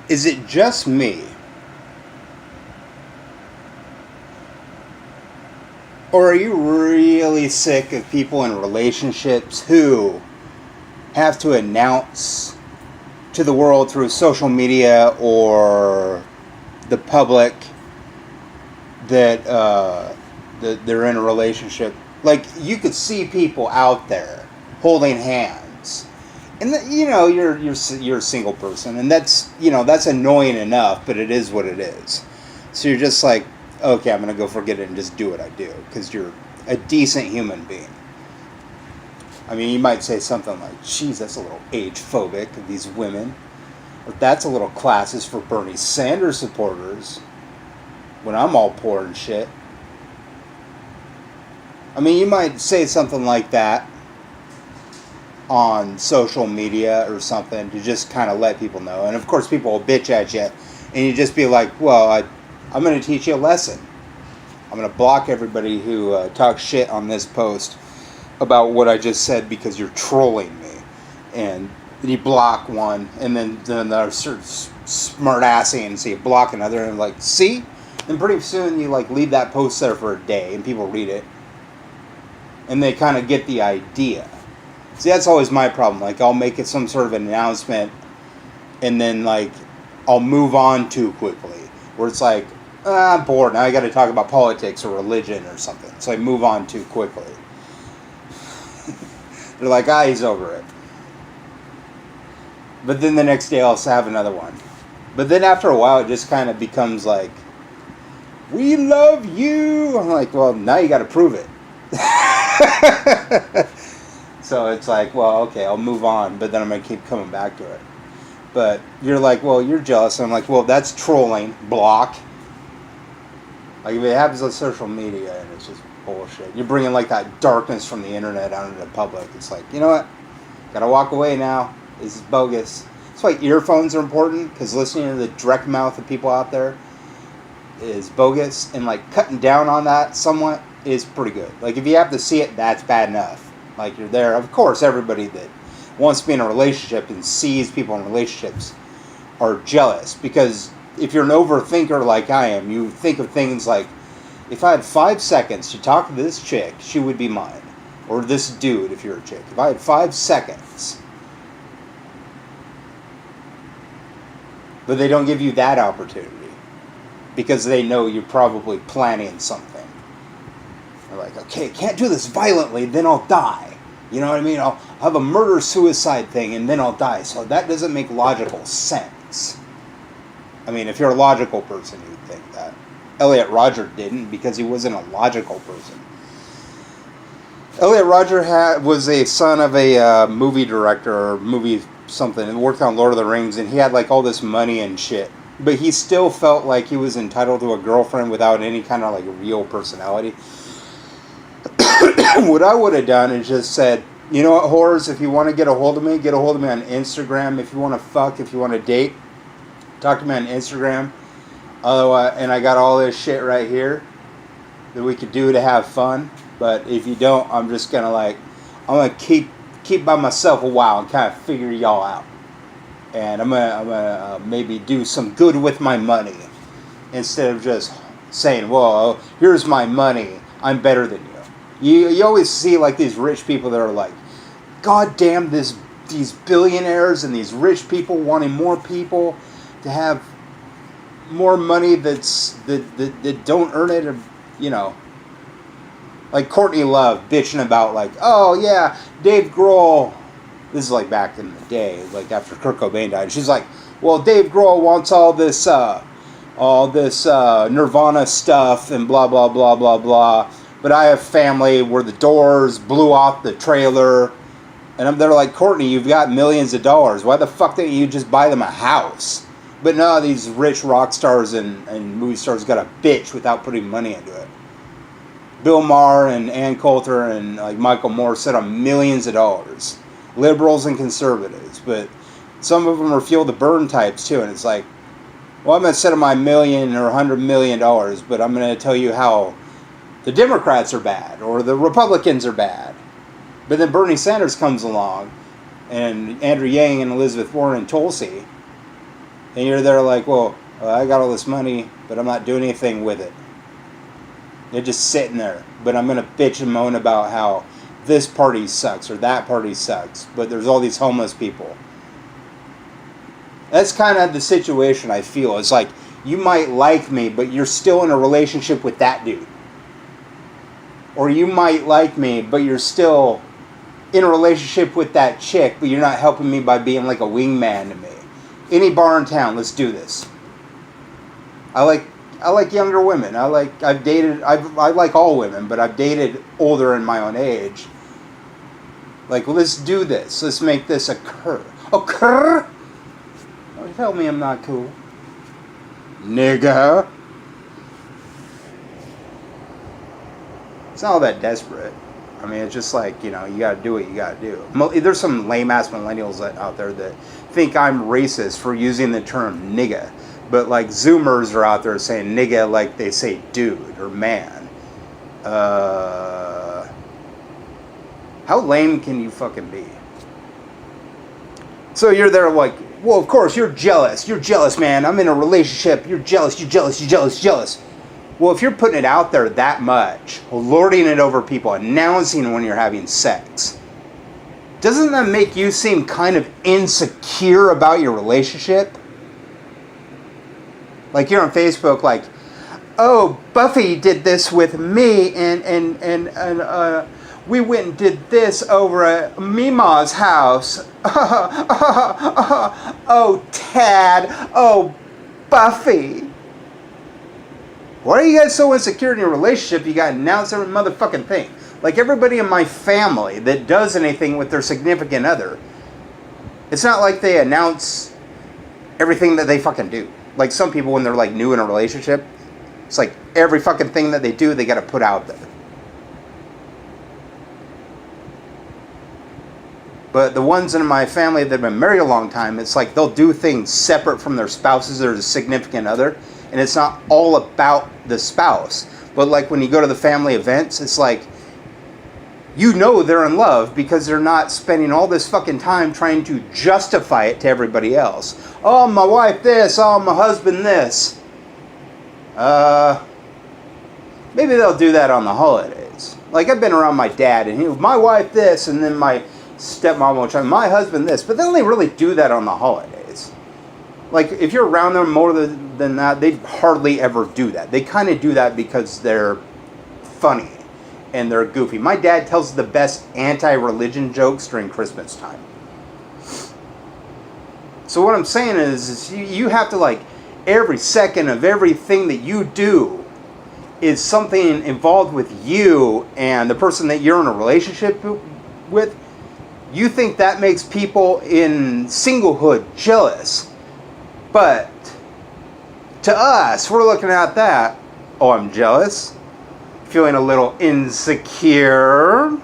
Is it just me? Or are you really sick of people in relationships who have to announce to the world through social media or the public that that they're in a relationship? Like, you could see people out there holding hands, and you're a single person, and that's annoying enough, but it is what it is. So you're just like, okay, I'm gonna go forget it and just do what I do because you're a decent human being. I mean, you might say something like, geez, that's a little age-phobic of these women. Or that's a little classist for Bernie Sanders supporters when I'm all poor and shit. I mean, you might say something like that on social media or something to just kind of let people know. And of course, people will bitch at you. And you just be like, well, I'm going to teach you a lesson. I'm going to block everybody who talks shit on this post about what I just said because you're trolling me. And then you block one, and then they're sort of smart-assing, and so you block another, and like, see? And pretty soon you like leave that post there for a day, and people read it. And they kind of get the idea. See, that's always my problem. Like, I'll make it some sort of announcement, and then like I'll move on too quickly. Where it's like, I'm bored, now I got to talk about politics or religion or something. So I move on too quickly. They're like, he's over it. But then the next day I'll have another one. But then after a while it just kind of becomes like, we love you. I'm like, well, now you got to prove it. So it's like, well, okay, I'll move on, but then I'm going to keep coming back to it. But you're like, well, you're jealous. And I'm like, well, that's trolling. Block. Like, if it happens on social media, and it's just bullshit. You're bringing like that darkness from the internet out into the public. It's like, you know what? Gotta walk away now. This is bogus. That's why earphones are important, because listening to the direct mouth of people out there is bogus, and like cutting down on that somewhat is pretty good. Like, if you have to see it, that's bad enough. Like, you're there. Of course, everybody that wants to be in a relationship and sees people in relationships are jealous, because if you're an overthinker like I am, you think of things like, if I had 5 seconds to talk to this chick, she would be mine. Or this dude, if you're a chick. If I had 5 seconds. But they don't give you that opportunity, because they know you're probably planning something. They're like, okay, can't do this violently, then I'll die. You know what I mean? I'll have a murder-suicide thing, and then I'll die. So that doesn't make logical sense. I mean, if you're a logical person, you'd think that. Elliot Rodger didn't, because he wasn't a logical person. Elliot Rodger was a son of a movie director, or movie something, and worked on Lord of the Rings, and he had like all this money and shit. But he still felt like he was entitled to a girlfriend without any kind of like real personality. What I would have done is just said, you know what, whores, if you want to get a hold of me on Instagram. If you want to fuck, if you want to date, talk to me on Instagram. Otherwise, and I got all this shit right here that we could do to have fun. But if you don't, I'm just gonna I'm gonna keep by myself a while and kind of figure y'all out. And I'm gonna maybe do some good with my money, instead of just saying, well, here's my money, I'm better than you. You always see like these rich people that are like, God damn these billionaires and these rich people wanting more people to have more money that don't earn it, or, you know. Like Courtney Love bitching about like, oh yeah, Dave Grohl. This is like back in the day, like after Kurt Cobain died. She's like, well, Dave Grohl wants all this Nirvana stuff and blah blah blah blah blah. But I have family where the Doors blew off the trailer, and they're like, Courtney, you've got millions of dollars. Why the fuck didn't you just buy them a house? But no, these rich rock stars and movie stars got a bitch without putting money into it. Bill Maher and Ann Coulter and like Michael Moore sit on millions of dollars. Liberals and conservatives. But some of them are fuel the burn types too. And it's like, well, I'm going to sit on my $1 million or $100 million, but I'm going to tell you how the Democrats are bad or the Republicans are bad. But then Bernie Sanders comes along, and Andrew Yang and Elizabeth Warren and Tulsi And you're there like, well, I got all this money, but I'm not doing anything with it. They're just sitting there. But I'm going to bitch and moan about how this party sucks or that party sucks. But there's all these homeless people. That's kind of the situation I feel. It's like, you might like me, but you're still in a relationship with that dude. Or you might like me, but you're still in a relationship with that chick, but you're not helping me by being like a wingman to me. Any bar in town, let's do this. I like younger women. I like all women, but I've dated older in my own age. Like, let's do this. Let's make this occur. Occur? Don't tell me I'm not cool. Nigga. It's not all that desperate. I mean, it's just like, you gotta do what you gotta do. There's some lame-ass millennials out there that think I'm racist for using the term nigga. But, like, Zoomers are out there saying nigga like they say dude or man. How lame can you fucking be? So you're there like, well, of course, you're jealous. You're jealous, man. I'm in a relationship. You're jealous, you're jealous, you're jealous, you're jealous. Well, if you're putting it out there that much, lording it over people, announcing when you're having sex, doesn't that make you seem kind of insecure about your relationship? Like, you're on Facebook like, oh, Buffy did this with me, and we went and did this over at Mima's house. Oh, Tad. Oh, Buffy. Why are you guys so insecure in your relationship you gotta announce every motherfucking thing? Like, everybody in my family that does anything with their significant other, it's not like they announce everything that they fucking do. Like, some people, when they're like new in a relationship, it's like every fucking thing that they do, they gotta put out there. But the ones in my family that have been married a long time, it's like they'll do things separate from their spouses or the significant other. And it's not all about the spouse. But like when you go to the family events, it's like, they're in love because they're not spending all this fucking time trying to justify it to everybody else. Oh, my wife this. Oh, my husband this. Maybe they'll do that on the holidays. Like, I've been around my dad and my wife this, and then my stepmom will try, my husband this. But they only really do that on the holidays. Like, if you're around them more than that, they hardly ever do that. They kind of do that because they're funny and they're goofy. My dad tells the best anti-religion jokes during Christmas time. So what I'm saying is you have to, like, every second of everything that you do is something involved with you and the person that you're in a relationship with. You think that makes people in singlehood jealous. But to us, we're looking at that. Oh, I'm jealous. Feeling a little insecure.